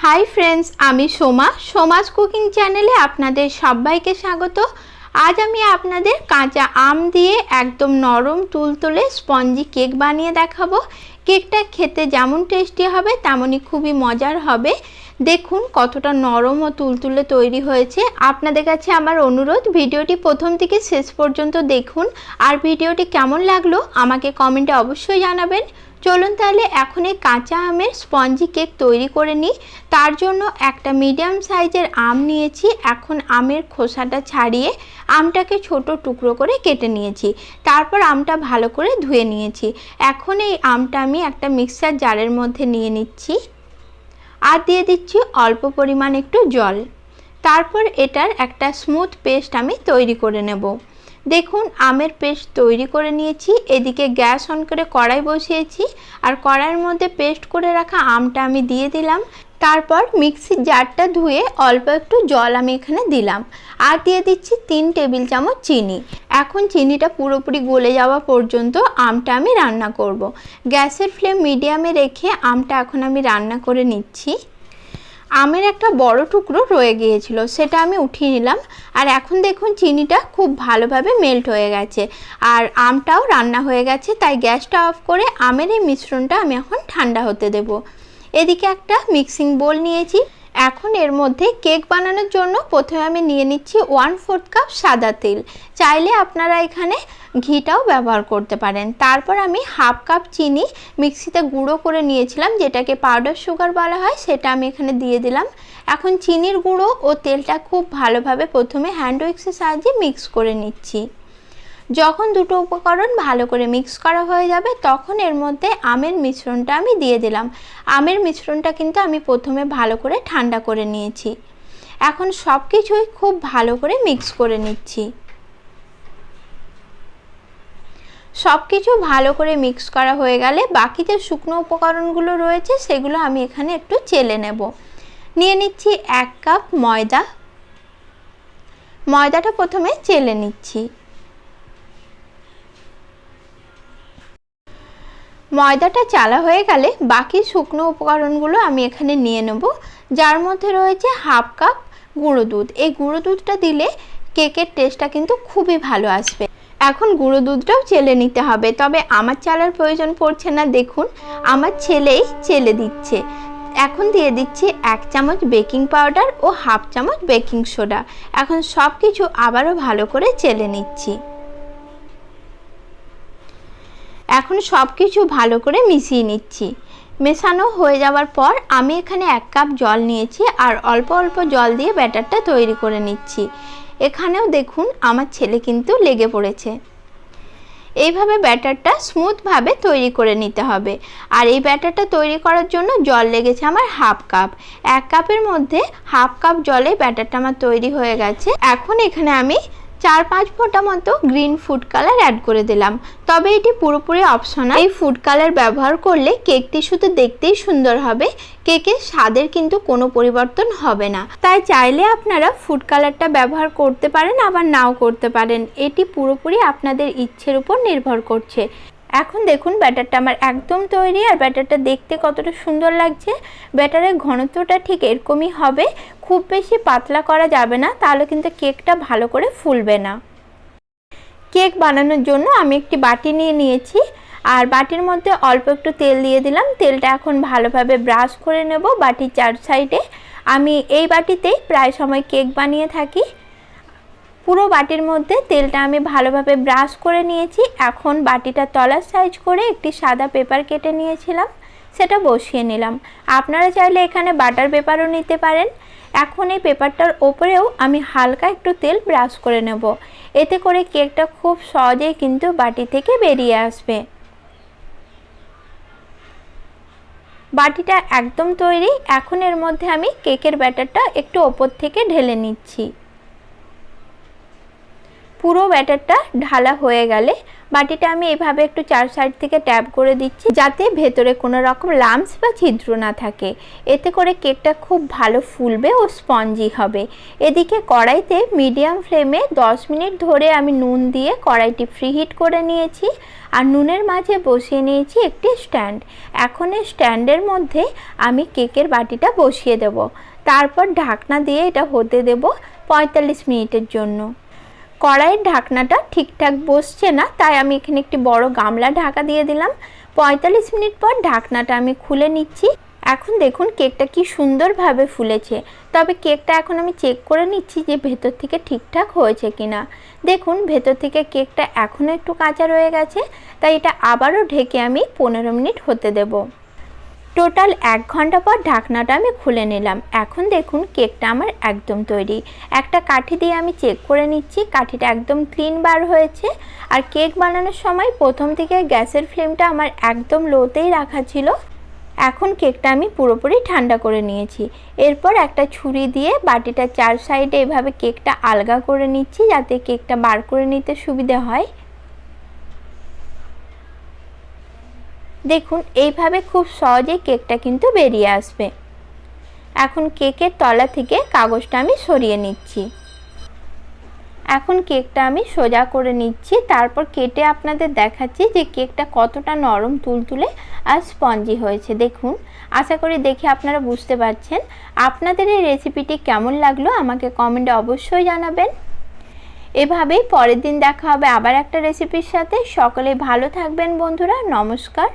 Hi friends आमी Soma सोमास cooking चैनेले आपनादेर सबाइके स्वागत। आज आमी आपनादेर काँचा आम दिए एकदम नरम तुलतुले स्पंजी केक बानिये देखाबो। केकटा खेते जेमन टेस्टी होबे तेमनई खूबई मजार होबे। देखुन कतटा नरम और तुलतुले तैरी हयेछे। आपनादेर काछे आमार अनुरोध भिडियोटी प्रथम थेके शेष पर्यन्त देखुन और भिडियोटी केमन लागलो आमाके कमेंटे अवश्यई जानाबेन। चलुन ताहले एखन এই কাঁচা আমের স্পঞ্জি কেক তৈরি করে নিই। তার জন্য একটা মিডিয়াম সাইজের আম নিয়েছি। এখন আমের খোসাটা ছাড়িয়ে আমটাকে ছোট টুকরো করে কেটে নিয়েছি। তারপর আমটা ভালো করে ধুয়ে নিয়েছি। এখন এই আমটা আমি একটা মিক্সার জারের মধ্যে নিয়ে নিচ্ছি আর দিয়ে দিচ্ছি অল্প পরিমাণ একটু জল। তারপর এটার একটা স্মুথ পেস্ট আমি তৈরি করে নেব। देखुन आमेर पेस्ट तैरी करे निয়েছি। एदिके गैस अन करे कड़ाई बसिয়েছি और कड़ाइर मध्य पेस्ट करे रखा आमटा आमी दिए दिलाम। तारपर मिक्सिर जारटा धुए अल्प एकटू जल आमी एखाने दिलाम और दिए दिচ্ছি 3 टेबिल चामच चीनी। এখন চিনিটা পুরোপুরি গলে যাওয়া পর্যন্ত আমটা আমি রান্না করব। গ্যাসের ফ্লেম মিডিয়ামে রেখে আমটা এখন আমি রান্না করে নিচ্ছি। आमेर एक बड़ो टुकरो रये गिয়েছিল সেটা আমি উঠিয়ে নিলাম আর এখন দেখুন চিনিটা খুব ভালোভাবে মেল্ট হয়ে গেছে আর আমটাও রান্না হয়ে গেছে। তাই গ্যাসটা অফ করে আমের এই মিশ্রণটা আমি এখন ঠান্ডা হতে দেব। এদিকে একটা মিক্সিং বোল নিয়েছি। এখন এর মধ্যে কেক বানানোর জন্য প্রথমে আমি নিয়ে নিচ্ছি 1/4 কাপ সাদা তেল। চাইলে আপনারা এখানে ঘিটাও ব্যবহার করতে পারেন। তারপর আমি হাফ কাপ চিনি মিক্সিতে গুঁড়ো করে নিয়েছিলাম যেটাকে পাউডার সুগার বলা হয় সেটা আমি এখানে দিয়ে দিলাম। এখন চিনির গুঁড়ো ও তেলটা খুব ভালোভাবে প্রথমে হ্যান্ড উইক্সের সাহায্যে মিক্স করে নিচ্ছি। যখন দুটো উপকরণ ভালো করে মিক্স করা হয়ে যাবে তখন এর মধ্যে আমের মিশ্রণটা আমি দিয়ে দিলাম। আমের মিশ্রণটা কিন্তু আমি প্রথমে ভালো করে ঠান্ডা করে নিয়েছি। এখন সব কিছুই খুব ভালো করে মিক্স করে নিচ্ছি। সব কিছু ভালো করে মিক্স করা হয়ে গেলে বাকি যে শুকনো উপকরণগুলো রয়েছে সেগুলো আমি এখানে একটু চেলে নেব। নিয়ে নিচ্ছি 1 কাপ ময়দা। ময়দাটা প্রথমে চেলে নিচ্ছি। ময়দাটা চালা হয়ে গেলে বাকি শুকনো উপকরণগুলো আমি এখানে নিয়ে নেব যার মধ্যে রয়েছে হাফ কাপ গুঁড়ো দুধ। এই গুঁড়ো দুধটা দিলে কেকের টেস্টটা কিন্তু খুবই ভালো আসবে। এখন গুঁড়ো দুধটাও চেলে নিতে হবে, তবে আমার চালার প্রয়োজন পড়ছে না। দেখুন আমার ছেলেই চেলে দিচ্ছে। এখন দিয়ে দিচ্ছি 1 চামচ বেকিং পাউডার ও হাফ চামচ বেকিং সোডা। এখন সব কিছু আবারও ভালো করে চেলে নিচ্ছি। এখন সব কিছু ভালো করে মিশিয়ে নিচ্ছি। মেশানো হয়ে যাওয়ার পর আমি এখানে 1 কাপ জল নিয়েছি আর অল্প অল্প জল দিয়ে ব্যাটারটা তৈরি করে নিচ্ছি। এখানেও দেখুন আমার ছেলে কিন্তু লেগে পড়েছে। এইভাবে ব্যাটারটা স্মুথভাবে তৈরি করে নিতে হবে। আর এই ব্যাটারটা তৈরি করার জন্য জল লেগেছে আমার হাফ কাপ। 1 কাপের মধ্যে হাফ কাপ জলে ব্যাটারটা আমার তৈরি হয়ে গেছে। এখন এখানে আমি 4-5 ফোঁটা মতো গ্রিন ফুড কালার অ্যাড করে দিলাম। তবে এটি পুরোপুরি অপশনাল। এই ফুড কালার ব্যবহার করলে কেকটি শুধু দেখতেই সুন্দর হবে, কেকের স্বাদের কিন্তু কোনো পরিবর্তন হবে না। তাই চাইলে আপনারা ফুড কালারটা ব্যবহার করতে পারেন আবার নাও করতে পারেন। এটি পুরোপুরি আপনাদের ইচ্ছের উপর নির্ভর করছে। এখন দেখুন ব্যাটারটা আমার একদম তৈরি আর ব্যাটারটা দেখতে কতটা সুন্দর লাগছে। ব্যাটারের ঘনত্বটা ঠিক এরকমই হবে, খুব বেশি পাতলা করা যাবে না, তাহলে কিন্তু কেকটা ভালো করে ফুলবে না। কেক বানানোর জন্য আমি একটি বাটি নিয়ে নিয়েছি আর বাটির মধ্যে অল্প একটু তেল দিয়ে দিলাম। তেলটা এখন ভালোভাবে ব্রাশ করে নেব বাটির 4 সাইডে। আমি এই বাটিতেই প্রায় সময় কেক বানিয়ে থাকি। পুরো বাটির মধ্যে তেলটা আমি ভালোভাবে ব্রাশ করে নিয়েছি। এখন বাটিটা তলার সাইজ করে একটি সাদা পেপার কেটে নিয়েছিলাম সেটা বসিয়ে নিলাম। আপনারা চাইলে এখানে বাটার পেপারও নিতে পারেন। এখন এই পেপারটার ওপরেও আমি হালকা একটু তেল ব্রাশ করে নেব। এতে করে কেকটা খুব সহজেই কিন্তু বাটি থেকে বেরিয়ে আসবে। বাটিটা একদম তৈরি। এখন এর মধ্যে আমি কেকের ব্যাটারটা একটু ওপর থেকে ঢেলে নিচ্ছি। পুরো ব্যাটারটা ঢালা হয়ে গেলে বাটিটা আমি এভাবে একটু চার সাইড থেকে ট্যাপ করে দিচ্ছি, যাতে ভেতরে কোনো রকম লাম্পস বা ছিদ্র না থাকে। এতে করে কেকটা খুব ভালো ফুলবে ও স্পঞ্জি হবে। এদিকে কড়াইতে মিডিয়াম ফ্লেমে 10 মিনিট ধরে আমি নুন দিয়ে কড়াইটি ফ্রিহিট করে নিয়েছি। আর নুনের মাঝে বসিয়ে নিয়েছি একটি স্ট্যান্ড। এখন এই স্ট্যান্ডের মধ্যে আমি কেকের বাটিটা বসিয়ে দেব। তারপর ঢাকনা দিয়ে এটা হতে দেব 45 মিনিটের জন্য। কড়াইয়ের ঢাকনাটা ঠিকঠাক বসছে না, তাই আমি এখানে একটি বড় গামলা ঢাকা দিয়ে দিলাম। 45 মিনিট পর ঢাকনাটা আমি খুলে নিচ্ছি। এখন দেখুন কেকটা কি সুন্দরভাবে ফুলেছে। তবে কেকটা এখন আমি চেক করে নিচ্ছি যে ভেতর থেকে ঠিকঠাক হয়েছে কিনা। দেখুন ভেতর থেকে কেকটা এখনও একটু কাঁচা রয়ে গেছে, তাই এটা আবারও ঢেকে আমি 15 মিনিট হতে দেব। টোটাল 1 ঘন্টা পর ঢাকনাটা আমি খুলে নিলাম। এখন দেখুন কেকটা আমার একদম তৈরি। একটা কাঠি দিয়ে আমি চেক করে নিচ্ছি, কাঠিটা একদম ক্লিন বার হয়েছে। আর কেক বানানোর সময় প্রথম থেকে গ্যাসের ফ্লেমটা আমার একদম লোতেই রাখা ছিল। এখন কেকটা আমি পুরোপুরি ঠান্ডা করে নিয়েছি। এরপর একটা ছুরি দিয়ে বাটিটার 4 সাইডে এভাবে কেকটা আলগা করে নিচ্ছি, যাতে কেকটা বার করে নিতে সুবিধা হয়। দেখুন এইভাবে খুব সহজেই কেকটা কিন্তু বেরিয়ে আসবে। এখন কেকের তলা থেকে কাগজটা আমি সরিয়ে নিচ্ছি। এখন কেকটা আমি সোজা করে নিচ্ছি, তারপর কেটে আপনাদের দেখাচ্ছি যে কেকটা কতটা নরম তুলতুলে আর স্পঞ্জি হয়েছে। দেখুন, আশা করি দেখে আপনারা বুঝতে পারছেন। আপনাদের এই রেসিপিটি কেমন লাগলো আমাকে কমেন্টে অবশ্যই জানাবেন। এভাবেই পরের দিন দেখা হবে আবার একটা রেসিপির সাথে। সকলে ভালো থাকবেন বন্ধুরা, নমস্কার।